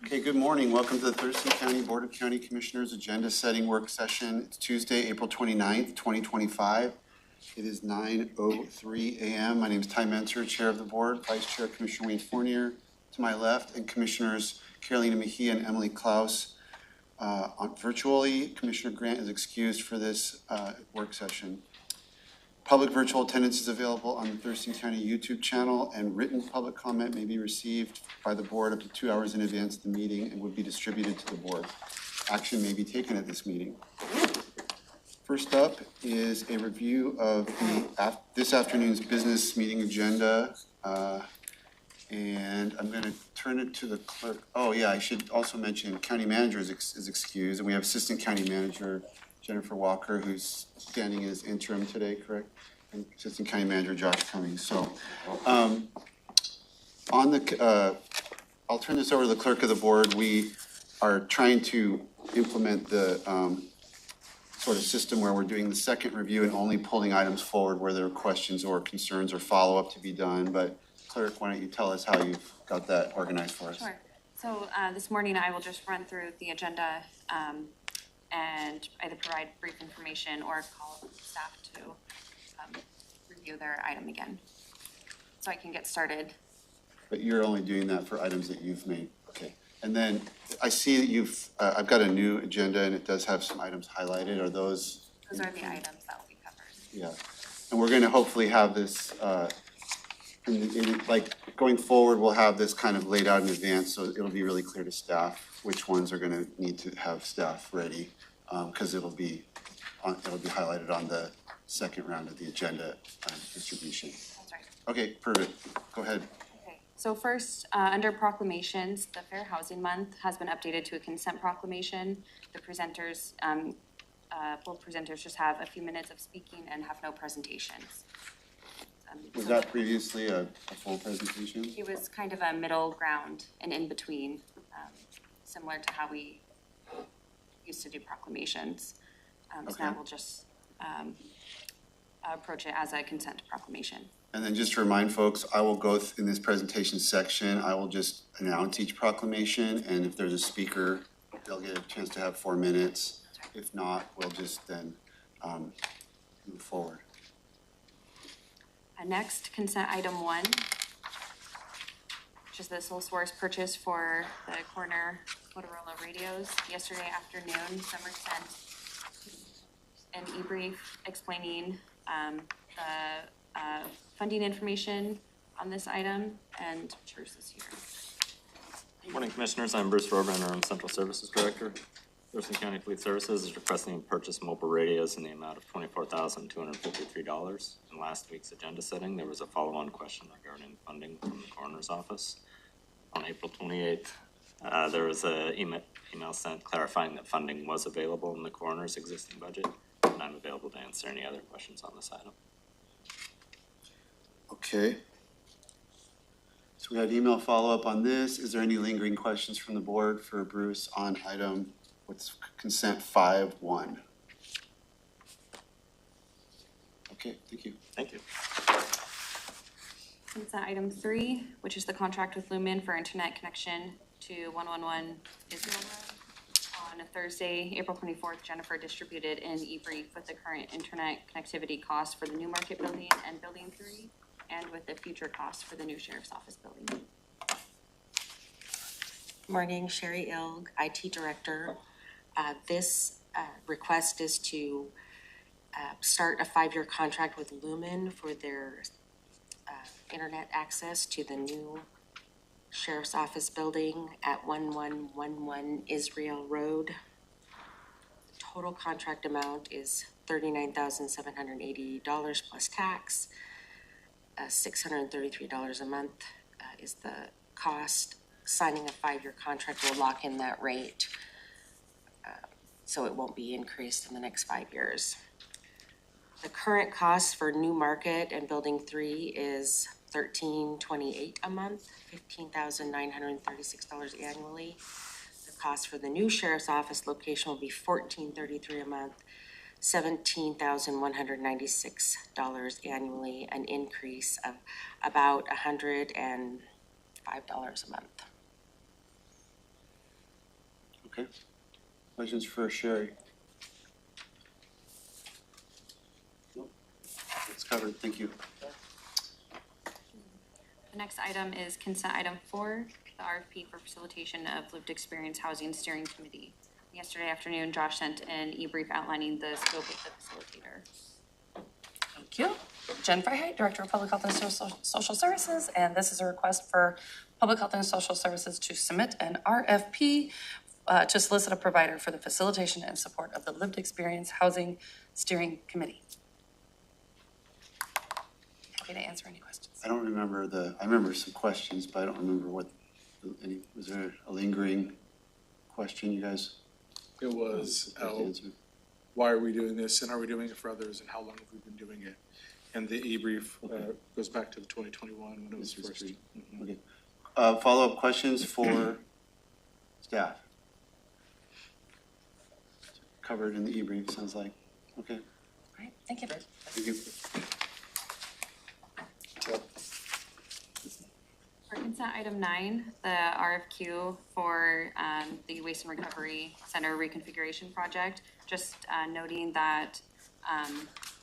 Okay, good morning. Welcome to the Thurston County Board of County Commissioners Agenda Setting Work Session. It's Tuesday, April 29th, 2025. It is 9:03 a.m. My name is Ty Mentor, Chair of the Board, Vice Chair Commissioner Wayne Fournier to my left, and Commissioners Carolina Mejia and Emily Klaus virtually. Commissioner Grant is excused for this work session. Public virtual attendance is available on the Thurston County YouTube channel, and written public comment may be received by the board up to 2 hours in advance of the meeting and would be distributed to the board. Action may be taken at this meeting. First up is a review of this afternoon's business meeting agenda. And I'm going to turn it to the clerk. Oh yeah, I should also mention County Manager is excused, and we have Assistant County Manager Jennifer Walker, who's standing as interim today, correct? And Assistant County Manager Josh Cummings. So I'll turn this over to the clerk of the board. We are trying to implement the sort of system where we're doing the second review and only pulling items forward where there are questions or concerns or follow-up to be done. But clerk, why don't you tell us how you've got that organized for us? Sure. So this morning I will just run through the agenda and either provide brief information or call staff to review their item again. So I can get started. But you're only doing that for items that you've made. Okay. And then I see that I've got a new agenda and it does have some items highlighted. Are those? Those are the items that will be covered. Yeah. And we're going to hopefully have this, like going forward, we'll have this kind of laid out in advance so it'll be really clear to staff which ones are going to need to have staff ready. Because it'll be highlighted on the second round of the agenda distribution. That's right. Okay, perfect. Go ahead. Okay. So first, under proclamations, the Fair Housing Month has been updated to a consent proclamation. The presenters, both presenters, just have a few minutes of speaking and have no presentations. Was that previously a full presentation? It was kind of a middle ground and in between, similar to how we used to do proclamations. So now we'll just approach it as a consent proclamation. And then just to remind folks, I will go in this presentation section, I will just announce each proclamation, and if there's a speaker, they'll get a chance to have 4 minutes. Right. If not, we'll just then move forward. Next, consent item 1, which is the sole source purchase for the corner Motorola radios. Yesterday afternoon, Summer sent an e-brief explaining the funding information on this item, and Bruce is here. Good morning, Commissioners. I'm Bruce Rober, Interim Central Services Director. Thurston County Fleet Services is requesting to purchase mobile radios in the amount of $24,253. In last week's agenda setting, there was a follow-on question regarding funding from the coroner's office. On April 28th, there was an email sent clarifying that funding was available in the coroner's existing budget, and I'm available to answer any other questions on this item. Okay. So we had email follow-up on this. Is there any lingering questions from the board for Bruce on item, what's consent 5.1? Okay, thank you. Thank you. Consent item 3, which is the contract with Lumen for internet connection to 111 Israel Road. On a Thursday, April 24th, Jennifer distributed an e-brief with the current internet connectivity costs for the New Market building and building 3, and with the future costs for the new sheriff's office building. Morning, Sherry Ilg, IT Director. This request is to start a 5-year contract with Lumen for their internet access to the new sheriff's office building at 1111 Israel Road. The total contract amount is $39,780 plus tax. $633 a month is the cost. Signing a 5-year contract will lock in that rate, so it won't be increased in the next 5 years. The current cost for New Market and Building 3 is $1328 a month, $15,936 annually. The cost for the new sheriff's office location will be $1433 a month, $17,196 annually, an increase of about $105 a month. Okay. Questions for Sherry? Nope. It's covered, thank you. The next item is consent item 4, the RFP for facilitation of lived experience housing steering committee. Yesterday afternoon, Josh sent an e-brief outlining the scope of the facilitator. Thank you. Jen Freiheit, Director of Public Health and Social Services, and this is a request for Public Health and Social Services to submit an RFP to solicit a provider for the facilitation and support of the Lived Experience Housing Steering Committee. Happy to answer any questions. I don't remember I remember some questions, but I don't remember was there a lingering question, you guys? It was, Answer? why are we doing this, and are we doing it for others, and how long have we been doing it? And the e-brief goes back to the 2021 when it was Mr. first. Street. Mhm. Okay. Follow-up questions for staff? Covered in the e-brief, sounds like. Okay, All right, thank you. thank you. For consent item 9, the RFQ for the Waste and Recovery Center reconfiguration project, just noting that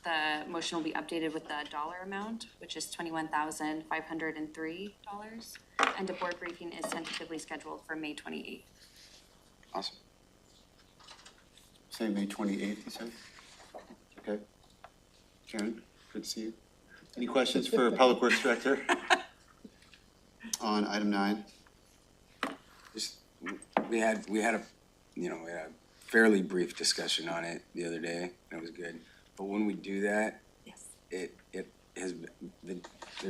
the motion will be updated with the dollar amount, which is $21,503, and a board briefing is tentatively scheduled for May 28th. Awesome. Say May 28th, you said? Okay. Karen, good to see you. Any questions for Public Works Director on item 9? We had a fairly brief discussion on it the other day, and it was good. But when we do that, Yes. there's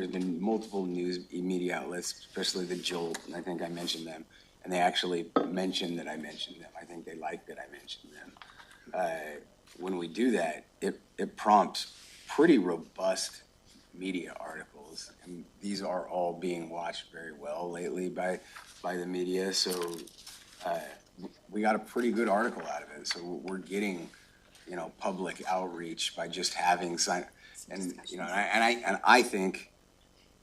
been multiple news media outlets, especially the Jolt, and I think I mentioned them, and they actually mentioned that I mentioned them. I think they like that I mentioned them. When we do that, it prompts pretty robust media articles, and these are all being watched very well lately by the media. So we got a pretty good article out of it. So we're getting, public outreach by just having and I think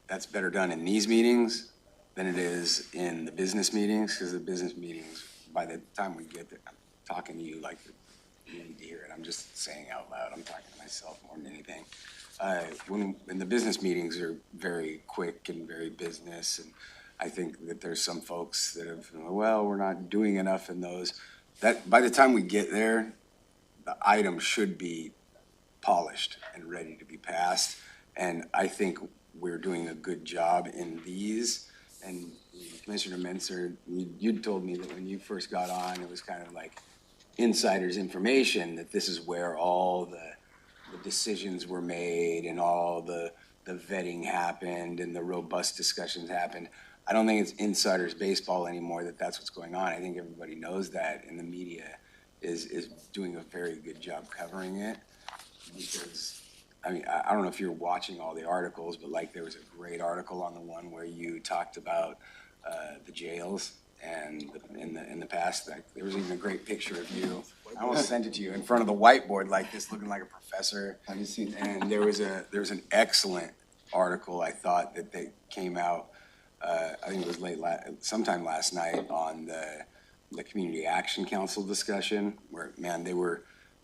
that's better done in these meetings than it is in the business meetings, because the business meetings, by the time we get there, I'm talking to you like you need to hear it. I'm just saying out loud. I'm talking to myself more than anything. When the business meetings are very quick and very business, and I think that there's some folks that have, we're not doing enough in those. That by the time we get there, the item should be polished and ready to be passed. And I think we're doing a good job in these. And Commissioner Menser, you'd told me that when you first got on, it was kind of like insider's information, that this is where all the decisions were made and all the vetting happened and the robust discussions happened. I don't think it's insider's baseball anymore that's what's going on. I think everybody knows that, and the media is doing a very good job covering it. Because, I don't know if you're watching all the articles, but there was a great article on the one where you talked about the jails, and in the past, there was even a great picture of you. I almost sent it to you in front of the whiteboard like this, looking like a professor. Have you seen? And there was an excellent article, I thought, that they came out. I think it was sometime last night on the Community Action Council discussion, where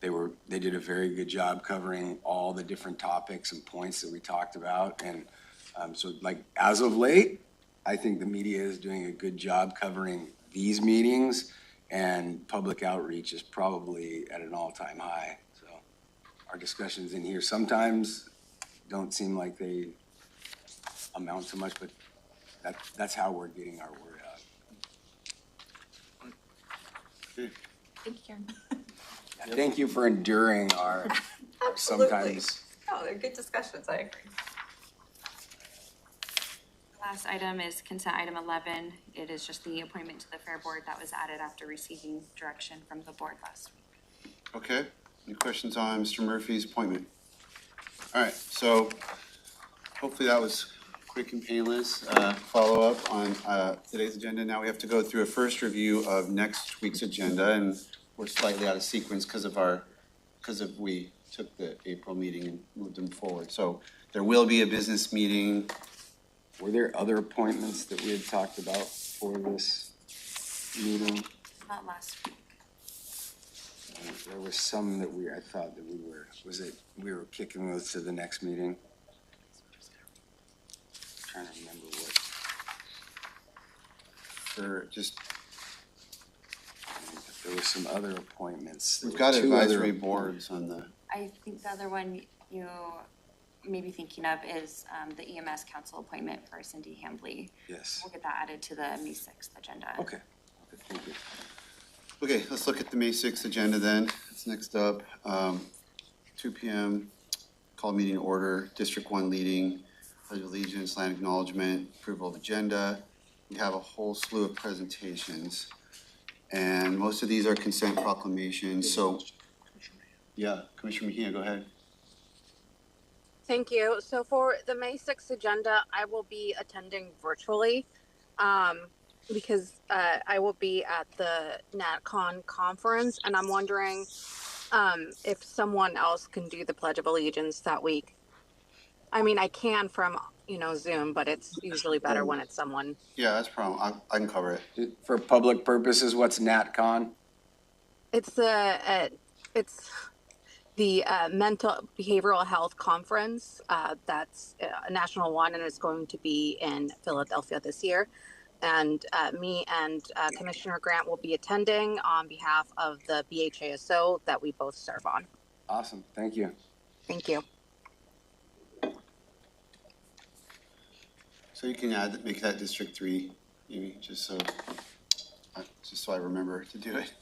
they did a very good job covering all the different topics and points that we talked about. And so as of late, I think the media is doing a good job covering these meetings, and public outreach is probably at an all-time high. So our discussions in here sometimes don't seem like they amount to much, but that's how we're getting our word out. Okay. Thank you, Karen. Thank you for enduring our sometimes. No, they're good discussions, I agree. Last item is consent item 11. It is just the appointment to the Fair Board that was added after receiving direction from the board last week. Okay, any questions on Mr. Murphy's appointment? All right, so hopefully that was quick and painless. Follow-up on today's agenda. Now we have to go through a first review of next week's agenda, and we're slightly out of sequence because we took the April meeting and moved them forward. So there will be a business meeting. Were there other appointments that we had talked about for this meeting? Not last week. There was some that I thought that we were kicking those to the next meeting? Trying to remember what, For just, there was some other appointments. There we've were got 2 other advisory appoint- boards on the, I think the other one you may be thinking of is the EMS council appointment for Cindy Hambley. Yes, We'll get that added to the May 6th agenda. okay, thank you. okay, let's look at the May 6th agenda then. It's next up. 2 p.m., call meeting order, District 1 leading, pledge of allegiance, land acknowledgement, approval of agenda. We have a whole slew of presentations, and most of these are consent proclamations, so, yeah, Commissioner Mejia, go ahead. Thank you. So for the May 6th agenda, I will be attending virtually because I will be at the NatCon conference, and I'm wondering if someone else can do the Pledge of Allegiance that week. I mean, I can from, Zoom, but it's usually better when it's someone. Yeah, that's a problem. I can cover it. For public purposes, what's NatCon? It's the mental behavioral health conference that's a national one, and it's going to be in Philadelphia this year. And me and Commissioner Grant will be attending on behalf of the BHASO that we both serve on. Awesome, thank you. Thank you. So you can make that District 3, maybe, just so I remember to do it.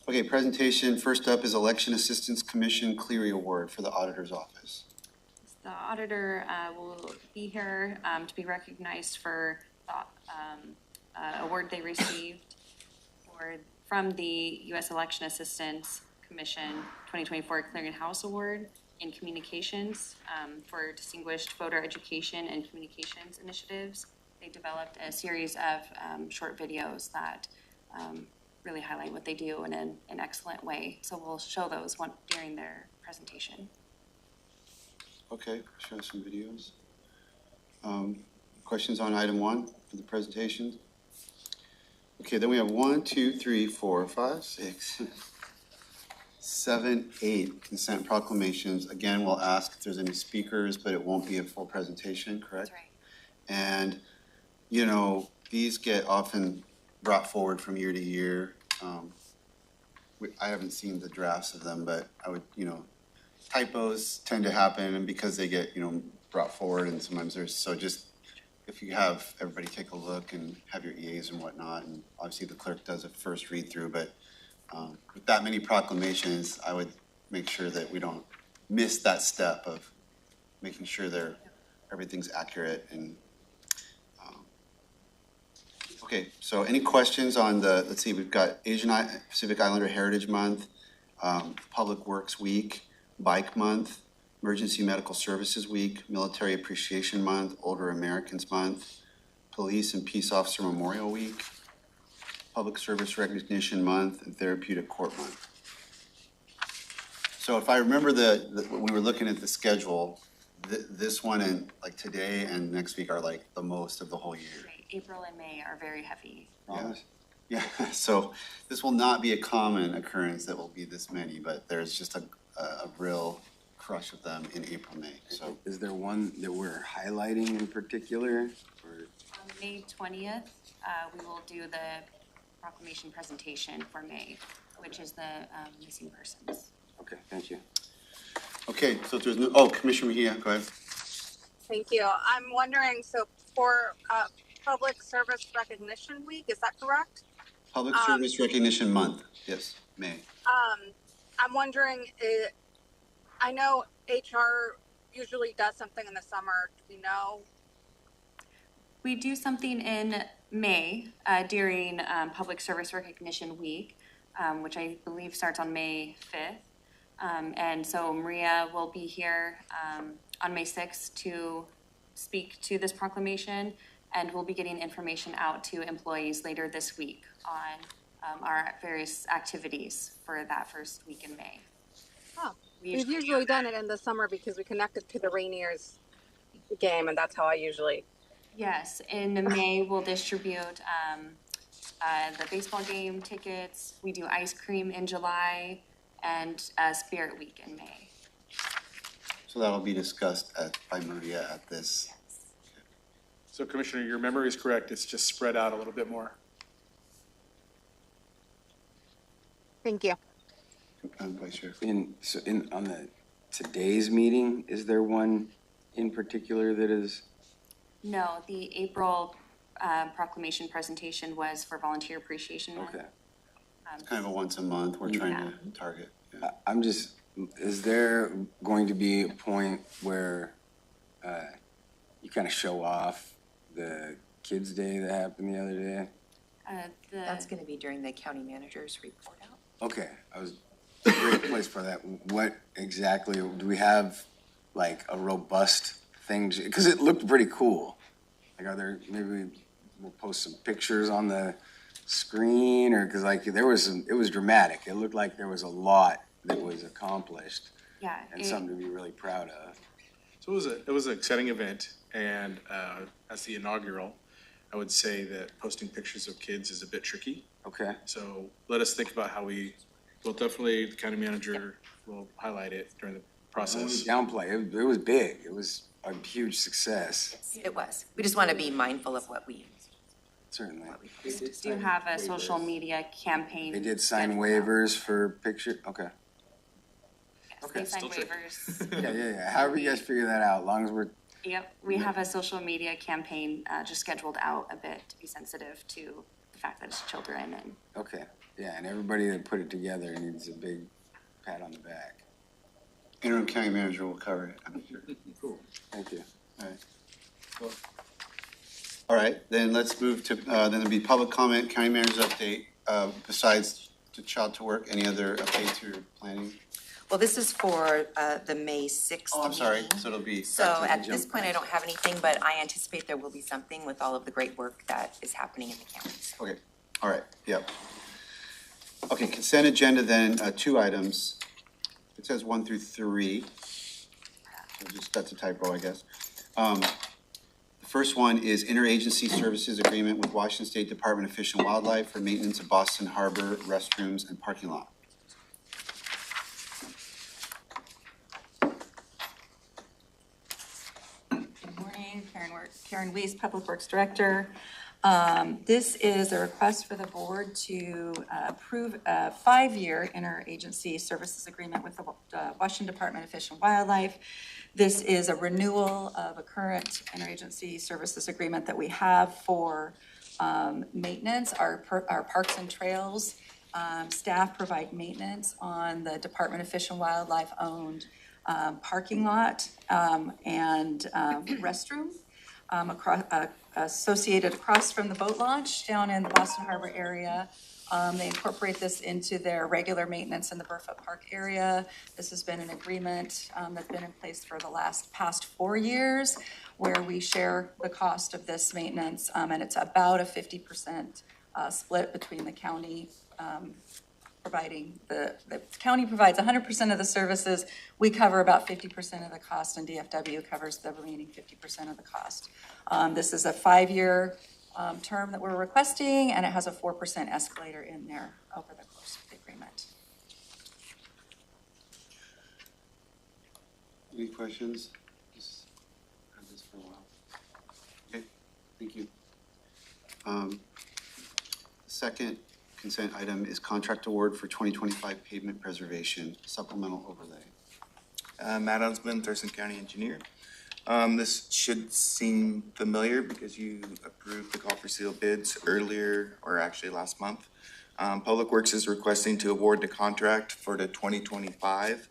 Okay, presentation. First up is Election Assistance Commission Cleary Award for the Auditor's Office. The auditor will be here to be recognized for the award they received from the U.S. Election Assistance Commission 2024 Clearinghouse Award in Communications for distinguished voter education and communications initiatives. They developed a series of short videos that really highlight what they do in an excellent way. So we'll show those during their presentation. Okay, show some videos. Questions on item 1 for the presentation? Okay, then we have 1, 2, 3, 4, 5, 6, 7, 8 consent proclamations. Again, we'll ask if there's any speakers, but it won't be a full presentation, correct? That's right. And, these get often brought forward from year to year. I haven't seen the drafts of them, but I would, typos tend to happen, and because they get, brought forward, and sometimes just, if you have everybody take a look and have your EAs and whatnot, and obviously the clerk does a first read through, but with that many proclamations, I would make sure that we don't miss that step of making sure everything's accurate. And okay, so any questions on let's see, we've got Pacific Islander Heritage Month, Public Works Week, Bike Month, Emergency Medical Services Week, Military Appreciation Month, Older Americans Month, Police and Peace Officer Memorial Week, Public Service Recognition Month, and Therapeutic Court Month. So if I remember when we were looking at the schedule, this one and like today and next week are like the most of the whole year. Right. April and May are very heavy. Yeah, so this will not be a common occurrence that will be this many, but there's just a real crush of them in April, May, so. Is there one that we're highlighting in particular? Or? On May 20th, we will do the proclamation presentation for May, which is the missing persons. Okay, thank you. Okay, so if there's Commissioner Mejia, go ahead. Thank you. I'm wondering, so for Public Service Recognition Week, is that correct? Public Service Recognition Month, yes, May. I'm wondering, I know HR usually does something in the summer. Do we know? We do something in May during Public Service Recognition Week, which I believe starts on May 5th. And so Maria will be here on May 6th to speak to this proclamation, and we'll be getting information out to employees later this week on our various activities for that first week in May. Oh, we've usually done it in the summer because we connected to the Rainiers game, and that's how I usually. Yes, in May we'll distribute the baseball game tickets. We do ice cream in July and Spirit Week in May. So that'll be discussed by Maria at this. So Commissioner, your memory is correct. It's just spread out a little bit more. Thank you. Vice Chair. On the today's meeting, is there one in particular that is? No, the April proclamation presentation was for Volunteer Appreciation Month. Okay. Kind of a once a month, we're trying to target. Yeah. I'm just, is there going to be a point where you kind of show off the Kids Day that happened the other day? That's gonna be during the county manager's report out. Okay, I was a great place for that. What exactly, do we have like a robust thing? Because it looked pretty cool. Like, are there, maybe we'll post some pictures on the screen, or, because like there was some, it was dramatic. It looked like there was a lot that was accomplished Yeah. and something to be really proud of. So it was an exciting event, and as the inaugural, I would say that posting pictures of kids is a bit tricky. Okay, So let us think about how we, well, definitely the county manager will highlight it during the process. downplay, it was big. It was a huge success, It was. We just want to be mindful of what we certainly. We do have a social media campaign. They did sign scheduled out. waivers for picture, okay. Yes, Okay. they sign Still tricky. waivers. Yeah. However you guys figure that out, as long as we're, Yep, we have a social media campaign just scheduled out a bit to be sensitive to the fact that it's children and okay. Yeah, and everybody that put it together needs a big pat on the back. Interim County Manager will cover it, I'm sure. Cool. Thank you. All right. Cool. All right, then let's move to, then there'll be public comment, county manager's update. Besides the child to work, any other updates you're planning? Well, this is for the May 6th Oh, I'm sorry, meeting. so it'll be. So at this point, I don't have anything, but I anticipate there will be something with all of the great work that is happening in the counties. Okay, all right, yep. Okay, consent agenda then, two items. It says 1 through 3. So just, that's a typo, I guess. The first one is interagency services agreement with Washington State Department of Fish and Wildlife for maintenance of Boston Harbor restrooms and parking lot. Good morning, Karen Weiss, Public Works Director. This is a request for the board to approve a 5-year interagency services agreement with the Washington Department of Fish and Wildlife. This is a renewal of a current interagency services agreement that we have for maintenance. Our parks and trails staff provide maintenance on the Department of Fish and Wildlife owned parking lot and restroom associated across from the boat launch down in the Boston Harbor area. They incorporate this into their regular maintenance in the Burfoot Park area. This has been an agreement that's been in place for the past 4 years, where we share the cost of this maintenance, and it's about a 50% split between the county providing, the county provides 100% of the services, we cover about 50% of the cost, and DFW covers the remaining 50% of the cost. This is a 5-year term that we're requesting, and it has a 4% escalator in there over the course of the agreement. Any questions? Just had this for a while. Okay, thank you. Second consent item is contract award for 2025 pavement preservation supplemental overlay. Matt Osmond, Thurston County Engineer. This should seem familiar because you approved the call for sealed bids earlier, or actually last month. Public Works is requesting to award the contract for the 2025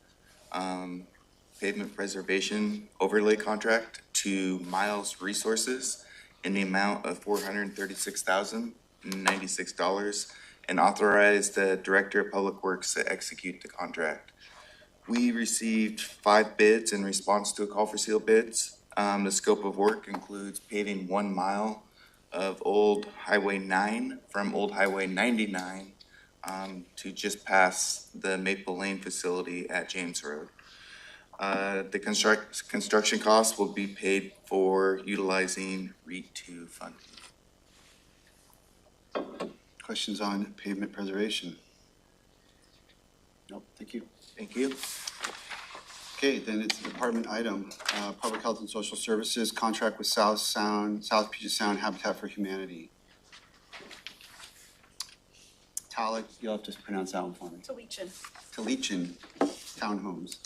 pavement preservation overlay contract to Miles Resources in the amount of $436,096 and authorize the Director of Public Works to execute the contract. We received 5 bids in response to a call for sealed bids. The scope of work includes paving 1 mile of Old Highway 9 from Old Highway 99 to just past the Maple Lane facility at James Road. The construction costs will be paid for utilizing REIT 2 funding. Questions on pavement preservation? Nope, thank you. Thank you. Okay, then it's a department item, Public Health and Social Services, contract with South Puget Sound Habitat for Humanity. Talik, you'll have to pronounce that one for me. Talichin Townhomes.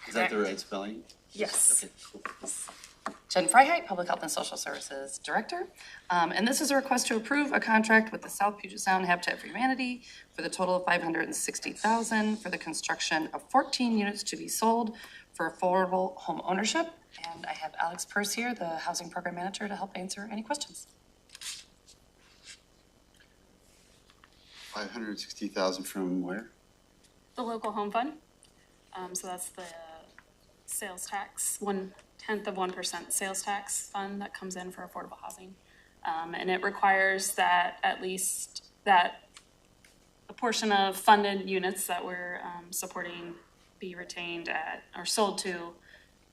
Is that the right spelling? Yes. Okay, cool. Jen Freiheit, Public Health and Social Services Director. And this is a request to approve a contract with the South Puget Sound Habitat for Humanity for the total of $560,000 for the construction of 14 units to be sold for affordable home ownership. And I have Alex Purse here, the Housing Program Manager, to help answer any questions. $560,000 from where? The local home fund, so that's the sales tax, 1/10 of 1% sales tax fund that comes in for affordable housing. And it requires that at least that a portion of funded units that we're supporting be retained at, or sold to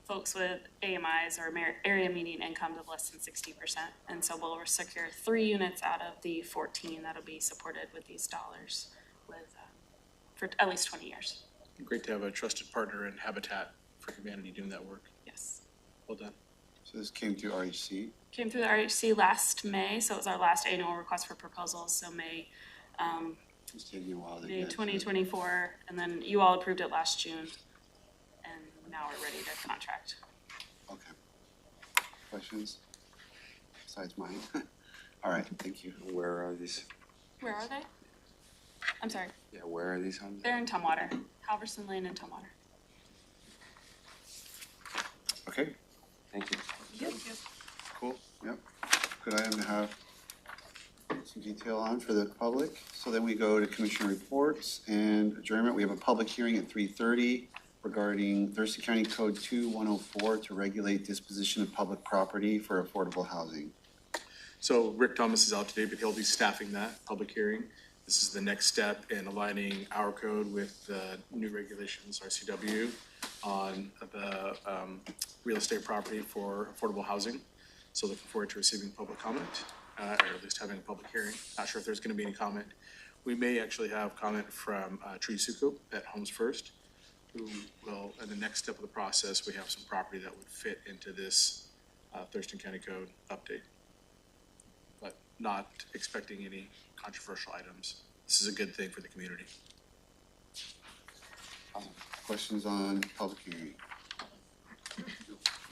folks with AMIs or area median incomes of less than 60%. And so we'll secure 3 units out of the 14 that'll be supported with these dollars with, for at least 20 years. Great to have a trusted partner in Habitat for Humanity doing that work. Yes. Well done. So this came through RHC? Came through the RHC last May, so it was our last annual request for proposals, so May, It's taking a while to May get. 2024, and then you all approved it last June, and now we're ready to contract. Okay. Questions? Besides mine? All right, thank you. Where are these? Where are they? I'm sorry, Yeah, where are these homes? they're in Tumwater, Halverson Lane and Tumwater. Okay, Thank you. cool, yep. Good item to have some detail on for the public. So then we go to commissioner reports and adjournment. We have a public hearing at 3:30 regarding Thurston County Code 2104 to regulate disposition of public property for affordable housing. So Rick Thomas is out today, but he'll be staffing that public hearing. This is the next step in aligning our code with the new regulations, RCW, on the real estate property for affordable housing. So looking forward to receiving public comment, or at least having a public hearing. Not sure if there's gonna be any comment. We may actually have comment from Tree Sukup at Homes First, who will, in the next step of the process, we have some property that would fit into this Thurston County Code update. But not expecting any controversial items. This is a good thing for the community. Questions on public hearing?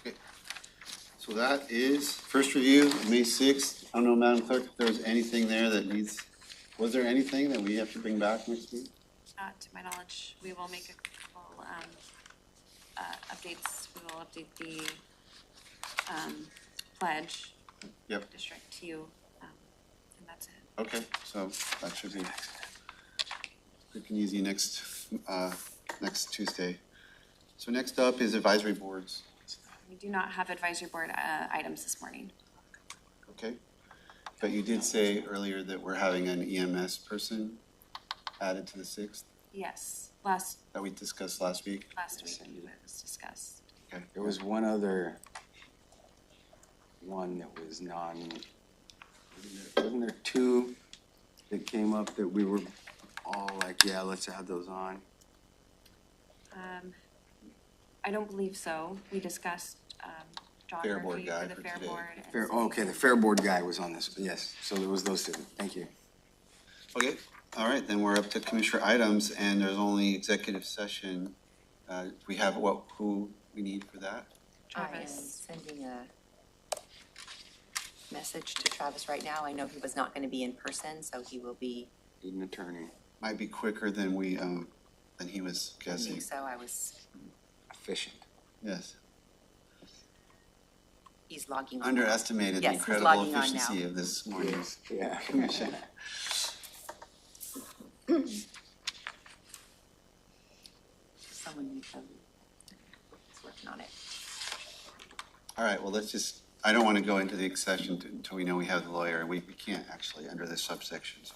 Okay. So that is first review, May 6th. I don't know, Madam Clerk, if there's anything there that needs, was there anything that we have to bring back next week? Not to my knowledge, we will make a couple, updates, we will update the, pledge. Yep. District to you, and that's it. Okay, so that should be quick and easy next Tuesday. So next up is advisory boards, We do not have advisory board, items this morning. okay? But you did say earlier that we're having an EMS person added to the 6th Yes, last that we discussed last week. week it was discussed. Okay. There was one other one that was wasn't there 2 that came up that we were all like, yeah, let's add those on? I don't believe so. We discussed, Fair board geography guy for the for fair today. board. and Fair, so- okay, the Fair Board guy was on this, yes, so there was those 2, thank you. Okay, all right, then we're up to commissioner items, and there's only executive session. We have who we need for that? I am Travis. sending a message to Travis right now. I know he was not gonna be in person, so he will be, Need an attorney, Might be quicker than than he was I guessing. think so. I was, efficient. Yes, he's logging on. underestimated the Yes, he's incredible logging on efficiency now. of this morning's Yeah. commission. Someone needs him. He's working on it. All right, well, I don't want to go into the session until we know we have the lawyer. We can't actually under this subsection, so.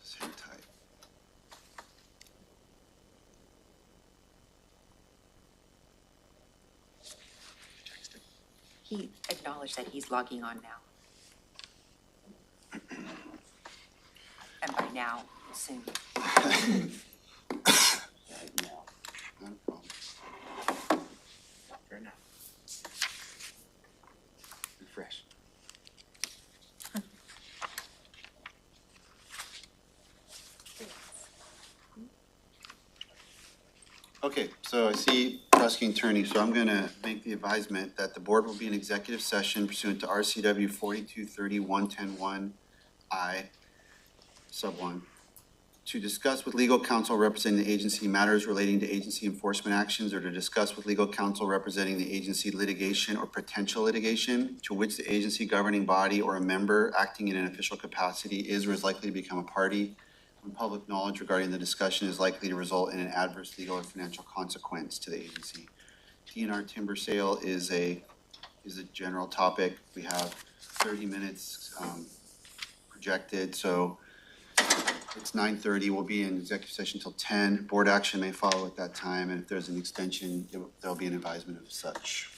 Just hang tight. He acknowledged that he's logging on now. now soon. Right now. Not a problem. Fair enough. Refresh. Okay, so I see prosecuting attorney, so I'm gonna make the advisement that the board will be in executive session pursuant to RCW 4230-110-1I, sub 1, to discuss with legal counsel representing the agency matters relating to agency enforcement actions, or to discuss with legal counsel representing the agency litigation or potential litigation to which the agency governing body or a member acting in an official capacity is or is likely to become a party, when public knowledge regarding the discussion is likely to result in an adverse legal or financial consequence to the agency. DNR timber sale is a general topic. We have 30 minutes projected, so it's 9:30. We'll be in executive session till 10. Board action may follow at that time, and if there's an extension, there'll be an advisement of such.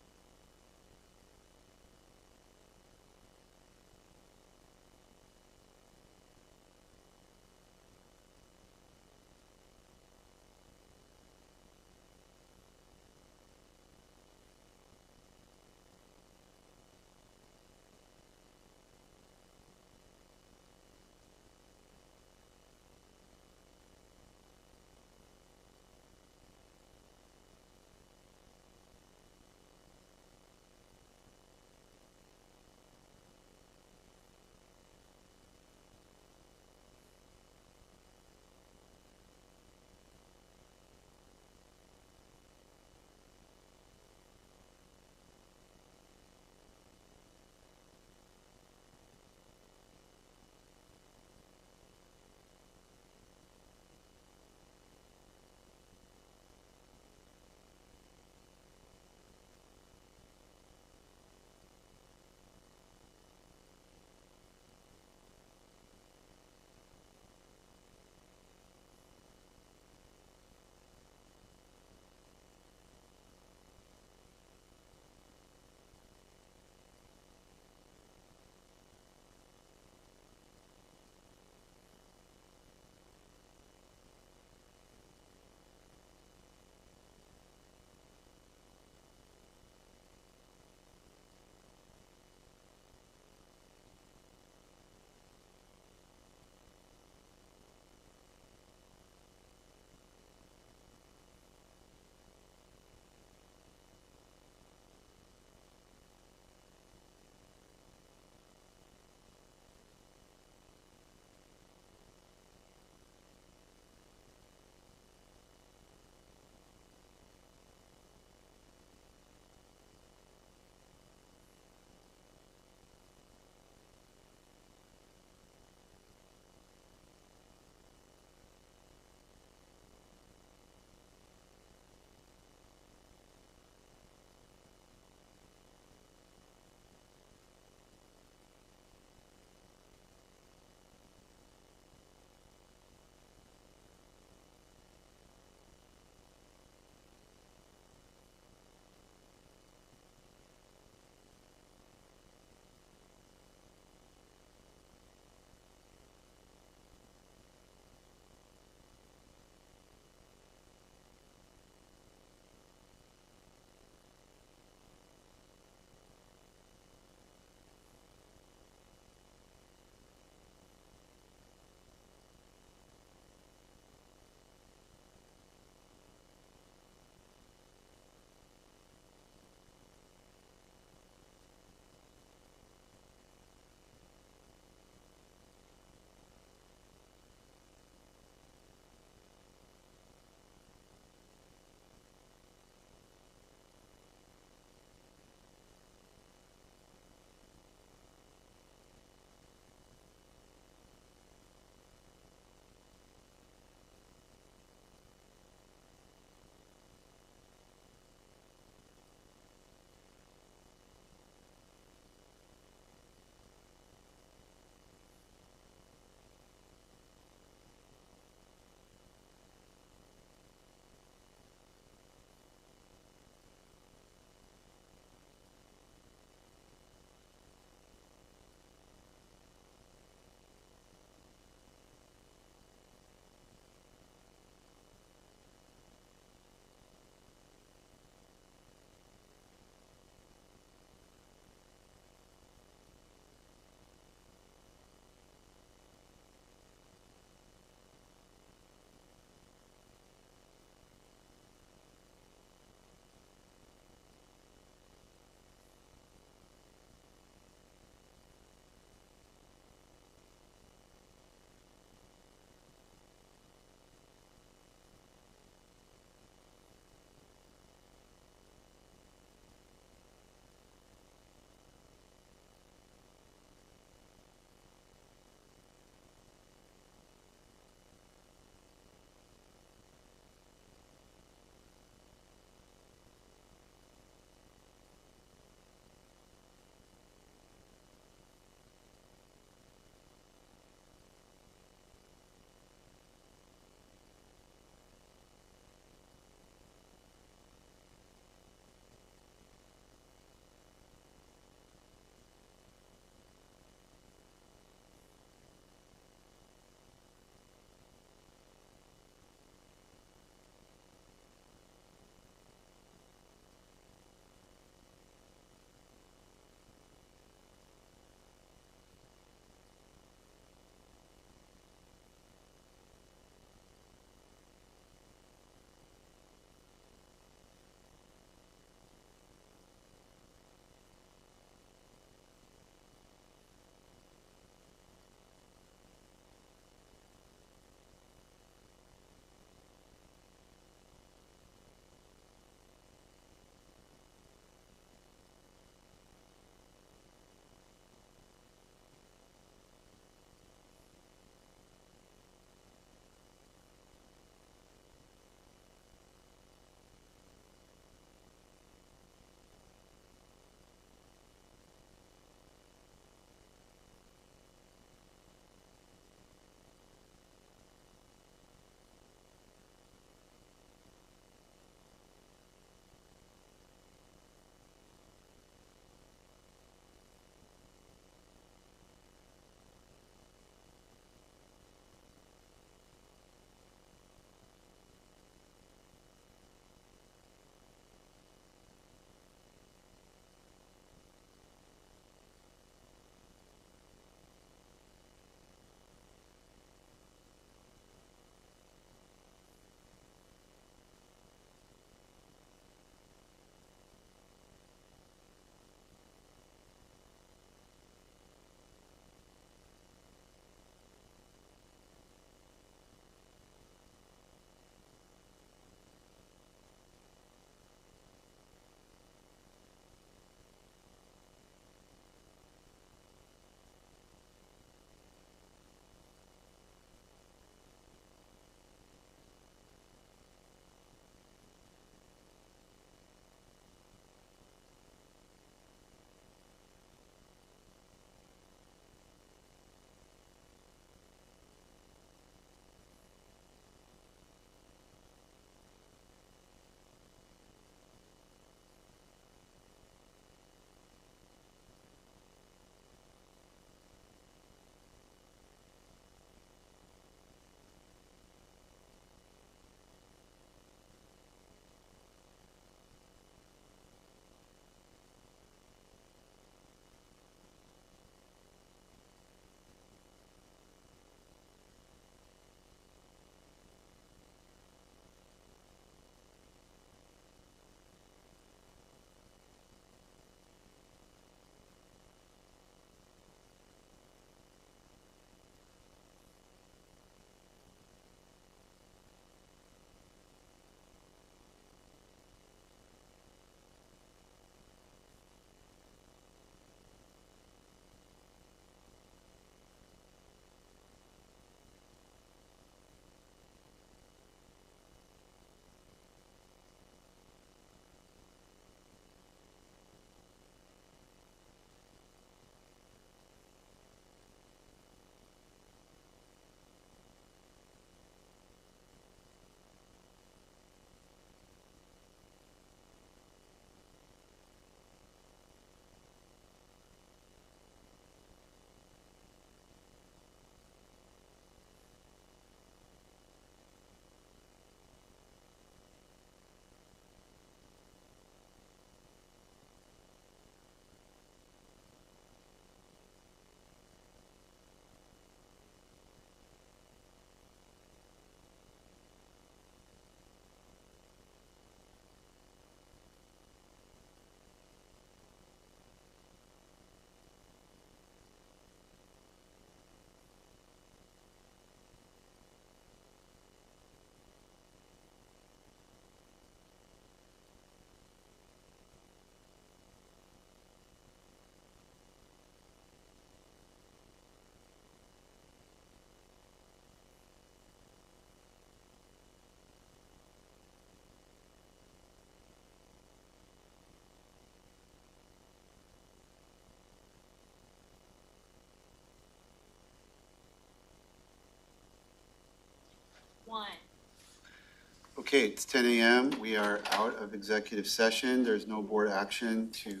Okay, it's 10 a.m. We are out of executive session. There's no board action to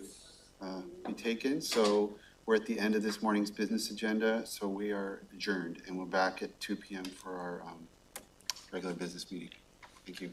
be taken. So we're at the end of this morning's business agenda. So we are adjourned and we're back at 2 p.m. for our regular business meeting. Thank you.